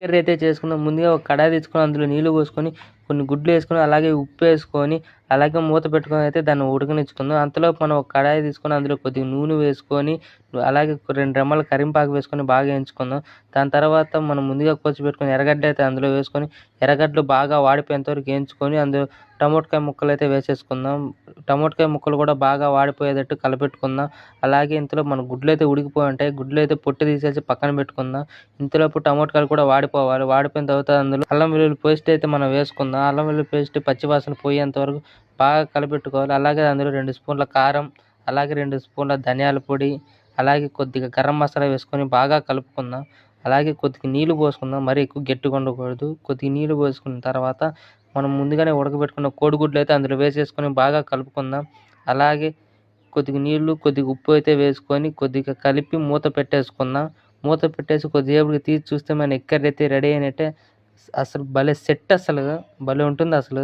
Curry అయితే చేసుకున్నాం. ముందుగా ఒక కడాయి తెచ్చుకొని అందులో నీళ్లు పోసుకొని కొన్ని గుడ్లు వేసుకొని అలాగే ఉప్పు వేసుకొని అలాగే మూత పెట్టుకొని అయితే దాన్ని ఉడకనిచ్చుకుందాం. అంతలోపు మనం ఒక కడాయి తీసుకొని అందులో కొద్దిగా నూనె వేసుకొని అలాగే 2 రెమ్మల కరింపాకు వేసుకొని బాగా వేయించుకుందాం. దాని తర్వాత మనం ముందుగా కోసి పెట్టుకున్న ఎర్రగడ్డ అయితే అందులో వేసుకొని ఎర్రగడ్డలు బాగా వాడిపోయేంత వరకు వేయించుకొని అందులో టమోటాకాయ ముక్కలు అయితే వేసేసుకుందాం. టమోటాకాయ ముక్కలు కూడా బాగా వాడిపోయేటట్టు కలపెట్టుకుందాం. అలాగే ఇంతలో మన గుడ్లు అయితే ఉడికిపోయి ఉంటాయి. గుడ్లు అయితే పొట్టు తీసేసి పక్కన పెట్టుకుందాం. ఇంతలోపు టమోటాకాయలు కూడా వాడిపోవాలి. వాడిపోయిన తర్వాత అందులో అల్లం వెల్లుల్లి పేస్ట్ అయితే మనం వేసుకుందాం. అల్లం వెల్లుల్లి పేస్ట్ పచ్చివాసన పోయేంత వరకు బాగా కలపెట్టుకోవాలి. అలాగే అందులో 2 స్పూన్ల కారం, అలాగే 2 స్పూన్ల ధనియాల పొడి, అలాగే కొద్దిగా గరం మసాలా వేసుకొని బాగా కలుపుకుందాం. అలాగే కొద్దిగా నీళ్లు పోసుకుందాం. మరీ ఎక్కువ గట్టిగా ఉండకూడదు. కొద్దిగా నీళ్లు పోసుకున్న తర్వాత మనం ముందుగానే ఉడకబెట్టుకున్న కోడిగుడ్లు అయితే అందులో వేసేసుకొని బాగా కలుపుకుందాం. అలాగే కొద్దిగా నీళ్లు, కొద్దిగా ఉప్పు అయితే వేసుకొని కొద్దిగా కలిపి మూత పెట్టేసుకుందాం. మూత పెట్టేసి కొద్దిసేపటికి తీసి చూస్తే మన ఎగ్ కర్రీ అయితే రెడీ అయినట్టే. అసలు భలే సెట్, అసలు భలే ఉంటుంది అసలు.